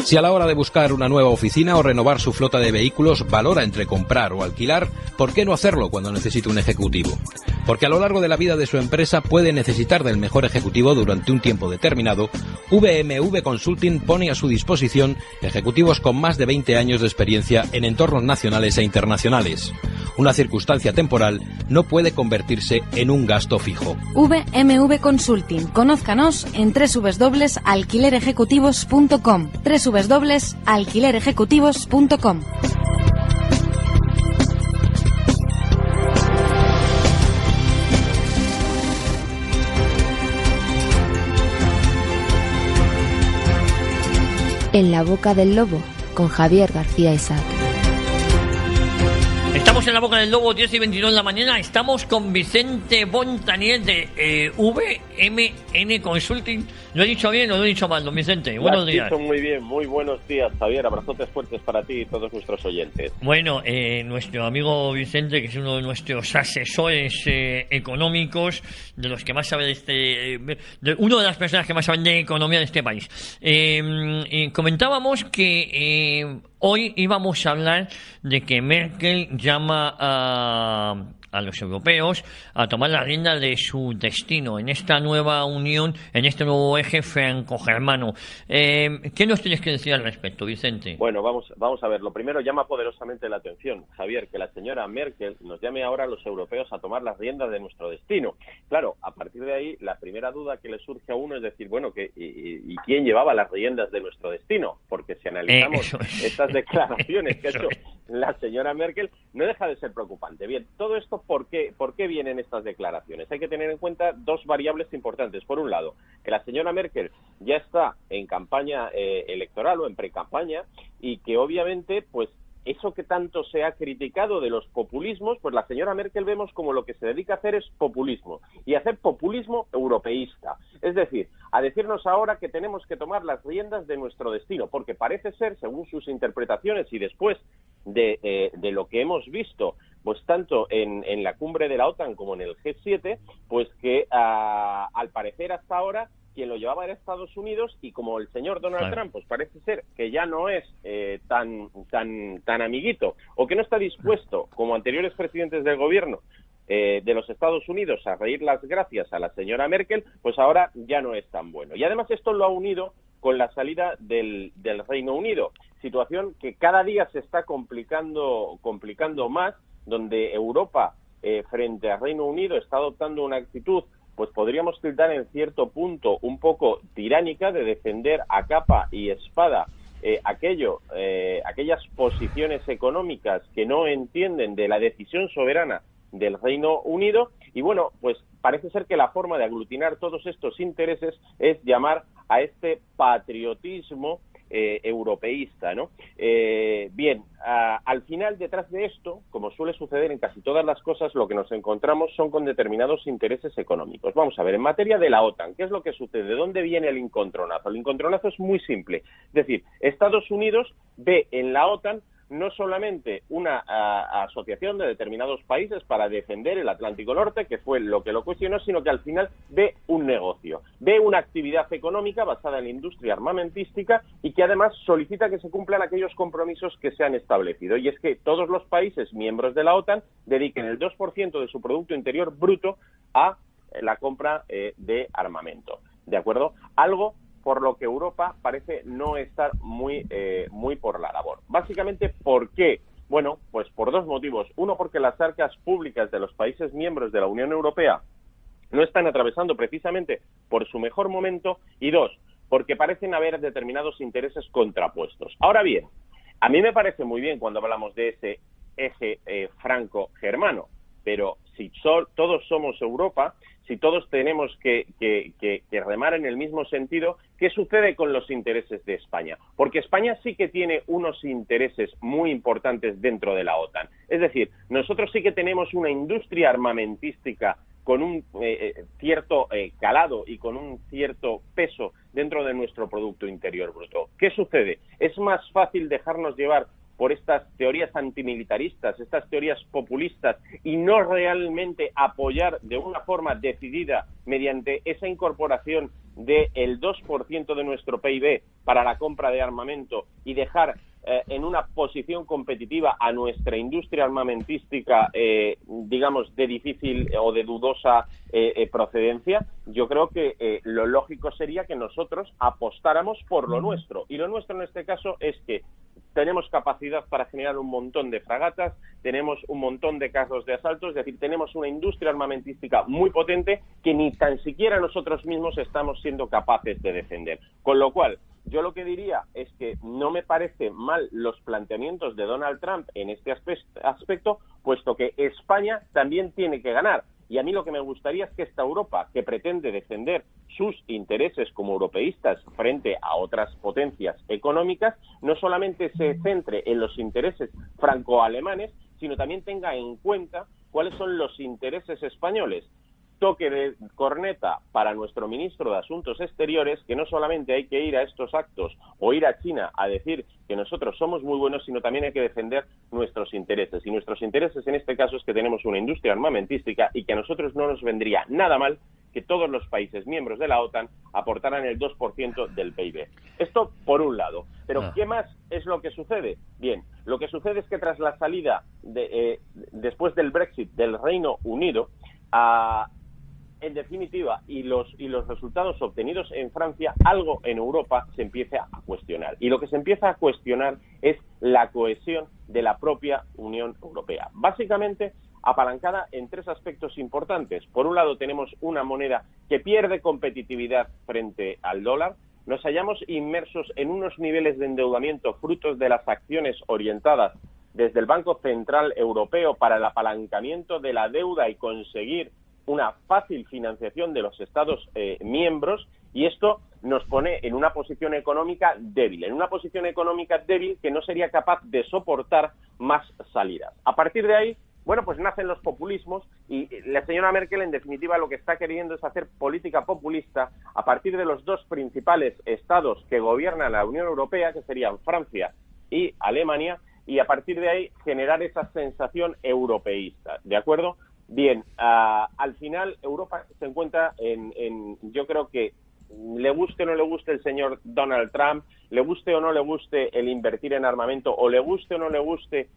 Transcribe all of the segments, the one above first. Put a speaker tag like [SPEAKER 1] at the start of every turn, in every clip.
[SPEAKER 1] Si a la hora de buscar una nueva oficina o renovar su flota de vehículos valora entre comprar o alquilar, ¿por qué no hacerlo cuando necesita un ejecutivo? Porque a lo largo de la vida de su empresa puede necesitar del mejor ejecutivo durante un tiempo determinado. VMV Consulting pone a su disposición ejecutivos con más de 20 años de experiencia en entornos nacionales e internacionales. Una circunstancia temporal no puede convertirse en un gasto fijo.
[SPEAKER 2] VMV Consulting. Conózcanos en www.alquilerejecutivos.com. www.alquilerejecutivos.com.
[SPEAKER 3] En la boca del lobo, con Javier García Isaac.
[SPEAKER 4] Estamos en la boca del lobo, 10:22 de la mañana. Estamos con Vicente Bontaniel de VMN Consulting. ¿Lo he dicho bien o lo he dicho mal, don Vicente? Buenos días.
[SPEAKER 5] Lo has dicho muy bien, muy buenos días, Javier. Abrazotes fuertes para ti y todos nuestros oyentes.
[SPEAKER 4] Bueno, nuestro amigo Vicente, que es uno de nuestros asesores económicos, de los que más sabe uno de las personas que más saben de economía de este país. Comentábamos que hoy íbamos a hablar de que Merkel llama a los europeos a tomar la rienda de su destino en esta nueva unión, en este nuevo eje franco-germano. ¿Qué nos tienes que decir al respecto, Vicente?
[SPEAKER 5] Bueno, vamos a ver. Lo primero, llama poderosamente la atención, Javier, que la señora Merkel nos llame ahora a los europeos a tomar las riendas de nuestro destino. Claro, a partir de ahí, la primera duda que le surge a uno es decir, bueno, ¿y quién llevaba las riendas de nuestro destino? Porque si analizamos estas declaraciones que ha hecho la señora Merkel, no deja de ser preocupante. Bien, todo esto, ¿por qué vienen estas declaraciones? Hay que tener en cuenta dos variables importantes. Por un lado, que la señora Merkel ya está en campaña electoral o en precampaña y que obviamente, pues, eso que tanto se ha criticado de los populismos, pues la señora Merkel vemos como lo que se dedica a hacer es populismo, y hacer populismo europeísta. Es decir, a decirnos ahora que tenemos que tomar las riendas de nuestro destino, porque parece ser, según sus interpretaciones y después de lo que hemos visto, pues tanto en la cumbre de la OTAN como en el G7, pues que al parecer hasta ahora quien lo llevaba era Estados Unidos, y como el señor Donald Trump pues parece ser que ya no es tan amiguito, o que no está dispuesto, como anteriores presidentes del gobierno de los Estados Unidos, a reír las gracias a la señora Merkel, pues ahora ya no es tan bueno. Y además esto lo ha unido con la salida del Reino Unido, situación que cada día se está complicando más, donde Europa frente al Reino Unido está adoptando una actitud, pues podríamos tildar en cierto punto un poco tiránica, de defender a capa y espada aquellas posiciones económicas que no entienden de la decisión soberana del Reino Unido. Y bueno, pues parece ser que la forma de aglutinar todos estos intereses es llamar a este patriotismo europeísta, ¿no? Bien, al final, detrás de esto, como suele suceder en casi todas las cosas, lo que nos encontramos son con determinados intereses económicos. Vamos a ver, en materia de la OTAN, ¿qué es lo que sucede? ¿De dónde viene el encontronazo? El encontronazo es muy simple. Es decir, Estados Unidos ve en la OTAN no solamente una asociación de determinados países para defender el Atlántico Norte, que fue lo que lo cuestionó, sino que al final ve un negocio, ve una actividad económica basada en la industria armamentística, y que además solicita que se cumplan aquellos compromisos que se han establecido, y es que todos los países miembros de la OTAN dediquen el 2% de su Producto Interior Bruto a la compra de armamento, ¿de acuerdo? Algo por lo que Europa parece no estar muy por la labor. Básicamente, ¿por qué? Bueno, pues por dos motivos. Uno, porque las arcas públicas de los países miembros de la Unión Europea no están atravesando precisamente por su mejor momento, y dos, porque parecen haber determinados intereses contrapuestos. Ahora bien, a mí me parece muy bien cuando hablamos de ese eje franco-germano, pero si todos somos Europa, si todos tenemos que remar en el mismo sentido, ¿qué sucede con los intereses de España? Porque España sí que tiene unos intereses muy importantes dentro de la OTAN. Es decir, nosotros sí que tenemos una industria armamentística con un cierto calado y con un cierto peso dentro de nuestro Producto Interior Bruto. ¿Qué sucede? Es más fácil dejarnos llevar por estas teorías antimilitaristas, estas teorías populistas, y no realmente apoyar de una forma decidida, mediante esa incorporación del 2% de nuestro PIB para la compra de armamento y dejar en una posición competitiva a nuestra industria armamentística, digamos, de difícil o de dudosa procedencia, yo creo que lo lógico sería que nosotros apostáramos por lo nuestro. Y lo nuestro en este caso es que tenemos capacidad para generar un montón de fragatas, tenemos un montón de carros de asalto, es decir, tenemos una industria armamentística muy potente que ni tan siquiera nosotros mismos estamos siendo capaces de defender. Con lo cual, yo lo que diría es que no me parece mal los planteamientos de Donald Trump en este aspecto, puesto que España también tiene que ganar. Y a mí lo que me gustaría es que esta Europa, que pretende defender sus intereses como europeístas frente a otras potencias económicas, no solamente se centre en los intereses franco-alemanes, sino también tenga en cuenta cuáles son los intereses españoles. Toque de corneta para nuestro ministro de Asuntos Exteriores, que no solamente hay que ir a estos actos o ir a China a decir que nosotros somos muy buenos, sino también hay que defender nuestros intereses. Y nuestros intereses en este caso es que tenemos una industria armamentística y que a nosotros no nos vendría nada mal que todos los países miembros de la OTAN aportaran el 2% del PIB. Esto por un lado. Pero ¿qué más es lo que sucede? Bien, lo que sucede es que tras la salida después del Brexit del Reino Unido, en definitiva, y los resultados obtenidos en Francia, algo en Europa se empieza a cuestionar. Y lo que se empieza a cuestionar es la cohesión de la propia Unión Europea. Básicamente, apalancada en tres aspectos importantes. Por un lado, tenemos una moneda que pierde competitividad frente al dólar. Nos hallamos inmersos en unos niveles de endeudamiento frutos de las acciones orientadas desde el Banco Central Europeo para el apalancamiento de la deuda y conseguir una fácil financiación de los Estados miembros, y esto nos pone en una posición económica débil, que no sería capaz de soportar más salidas. A partir de ahí, bueno, pues nacen los populismos y la señora Merkel, en definitiva, lo que está queriendo es hacer política populista a partir de los dos principales estados que gobiernan la Unión Europea, que serían Francia y Alemania, y a partir de ahí generar esa sensación europeísta, ¿de acuerdo? Bien, al final Europa se encuentra yo creo que le guste o no le guste el señor Donald Trump, le guste o no le guste el invertir en armamento, o le guste o no le guste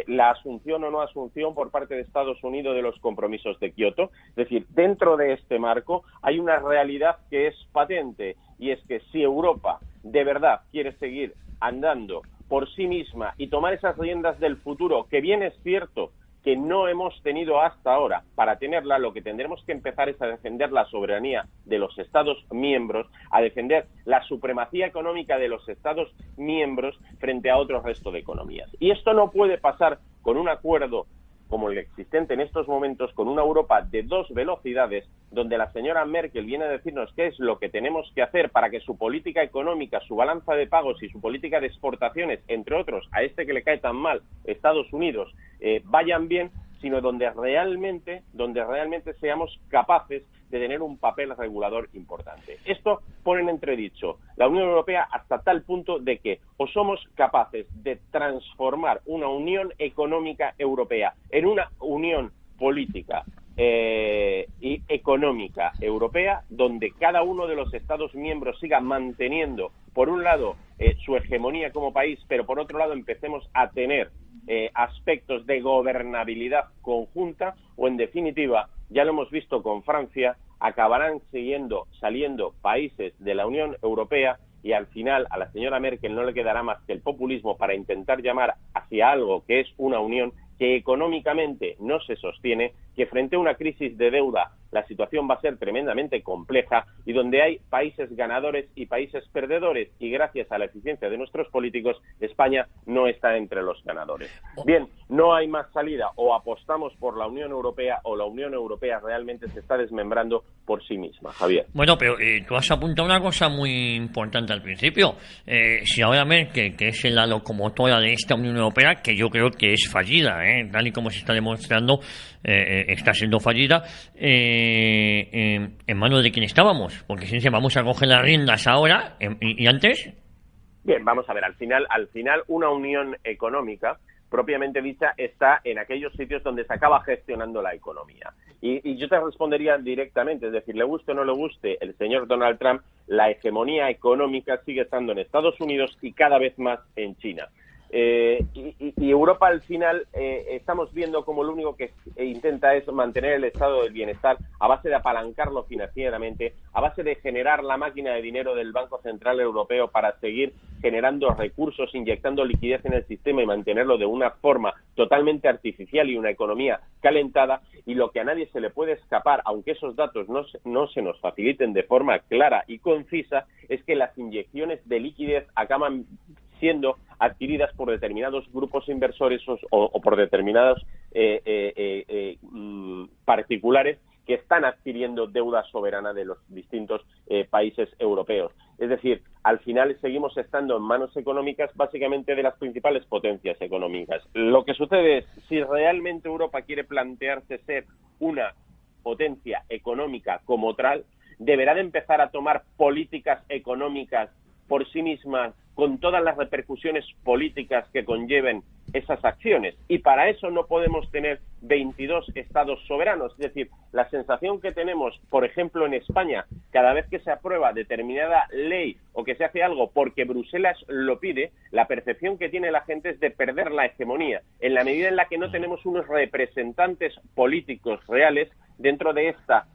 [SPEAKER 5] la asunción o no asunción por parte de Estados Unidos de los compromisos de Kioto. Es decir, dentro de este marco hay una realidad que es patente, y es que si Europa de verdad quiere seguir andando por sí misma y tomar esas riendas del futuro, que bien es cierto que no hemos tenido hasta ahora, para tenerla, lo que tendremos que empezar es a defender la soberanía de los Estados miembros, a defender la supremacía económica de los Estados miembros frente a otro resto de economías. Y esto no puede pasar con un acuerdo como el existente en estos momentos, con una Europa de dos velocidades, donde la señora Merkel viene a decirnos qué es lo que tenemos que hacer para que su política económica, su balanza de pagos y su política de exportaciones, entre otros, a este que le cae tan mal, Estados Unidos, vayan bien, sino donde realmente seamos capaces de tener un papel regulador importante. Esto pone en entredicho la Unión Europea hasta tal punto de que o somos capaces de transformar una Unión Económica Europea en una Unión Política y económica europea, donde cada uno de los Estados miembros siga manteniendo, por un lado, su hegemonía como país, pero por otro lado empecemos a tener aspectos de gobernabilidad conjunta, o en definitiva, ya lo hemos visto con Francia, acabarán saliendo países de la Unión Europea, y al final a la señora Merkel no le quedará más que el populismo para intentar llamar hacia algo que es una unión que económicamente no se sostiene, que frente a una crisis de deuda la situación va a ser tremendamente compleja, y donde hay países ganadores y países perdedores, y gracias a la eficiencia de nuestros políticos, España no está entre los ganadores. Bien, no hay más salida: o apostamos por la Unión Europea, o la Unión Europea realmente se está desmembrando por sí misma. Javier.
[SPEAKER 4] Bueno, pero tú has apuntado una cosa muy importante al principio. Si ahora Merkel, que es la locomotora de esta Unión Europea, que yo creo que es fallida, tal y como se está demostrando, está siendo fallida, en manos de quién estábamos, porque si vamos a coger las riendas ahora y antes.
[SPEAKER 5] Bien, vamos a ver, al final una unión económica propiamente dicha está en aquellos sitios donde se acaba gestionando la economía. Y yo te respondería directamente, es decir, le guste o no le guste el señor Donald Trump, la hegemonía económica sigue estando en Estados Unidos y cada vez más en China. Y Europa al final estamos viendo como lo único que intenta es mantener el estado del bienestar a base de apalancarlo financieramente, a base de generar la máquina de dinero del Banco Central Europeo para seguir generando recursos, inyectando liquidez en el sistema y mantenerlo de una forma totalmente artificial y una economía calentada. Y lo que a nadie se le puede escapar, aunque esos datos no se nos faciliten de forma clara y concisa, es que las inyecciones de liquidez acaban siendo adquiridas por determinados grupos inversores o por determinados particulares que están adquiriendo deuda soberana de los distintos países europeos. Es decir, al final seguimos estando en manos económicas básicamente de las principales potencias económicas. Lo que sucede es, si realmente Europa quiere plantearse ser una potencia económica como tal, deberá de empezar a tomar políticas económicas por sí mismas, con todas las repercusiones políticas que conlleven esas acciones. Y para eso no podemos tener 22 estados soberanos. Es decir, la sensación que tenemos, por ejemplo, en España, cada vez que se aprueba determinada ley o que se hace algo porque Bruselas lo pide, la percepción que tiene la gente es de perder la hegemonía, en la medida en la que no tenemos unos representantes políticos reales dentro de esta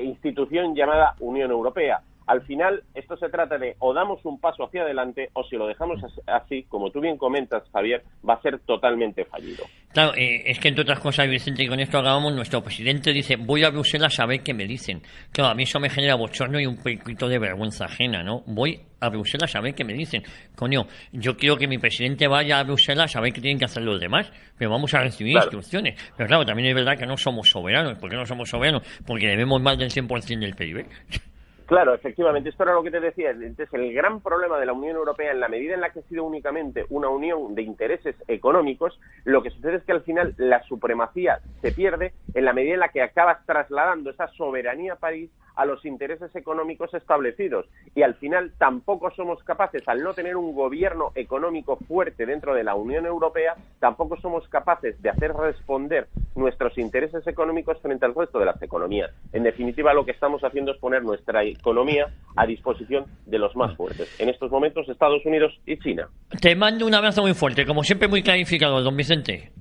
[SPEAKER 5] institución llamada Unión Europea. Al final, esto se trata de o damos un paso hacia adelante o si lo dejamos así, como tú bien comentas, Javier, va a ser totalmente fallido.
[SPEAKER 4] Claro, es que entre otras cosas, Vicente, y con esto acabamos, nuestro presidente dice, voy a Bruselas a ver qué me dicen. Claro, a mí eso me genera bochorno y un poquito de vergüenza ajena, ¿no? Voy a Bruselas a ver qué me dicen. Coño, yo quiero que mi presidente vaya a Bruselas a ver qué tienen que hacer los demás, pero vamos a recibir instrucciones. Pero claro, también es verdad que no somos soberanos. ¿Por qué no somos soberanos? Porque debemos más del 100% del PIB.
[SPEAKER 5] Claro, efectivamente, esto era lo que te decía. Entonces, el gran problema de la Unión Europea, en la medida en la que ha sido únicamente una unión de intereses económicos, lo que sucede es que al final la supremacía se pierde en la medida en la que acabas trasladando esa soberanía país a los intereses económicos establecidos. Y al final tampoco somos capaces, al no tener un gobierno económico fuerte dentro de la Unión Europea, tampoco somos capaces de hacer responder nuestros intereses económicos frente al resto de las economías. En definitiva, lo que estamos haciendo es poner nuestra economía a disposición de los más fuertes. En estos momentos, Estados Unidos y China.
[SPEAKER 4] Te mando un abrazo muy fuerte, como siempre muy clarificado, don Vicente.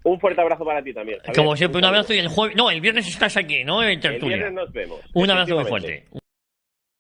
[SPEAKER 5] Un fuerte abrazo para ti también, Javier.
[SPEAKER 4] Como siempre, un abrazo y el viernes estás aquí, ¿no? En tertulia.
[SPEAKER 5] El viernes nos vemos.
[SPEAKER 4] Un abrazo muy fuerte.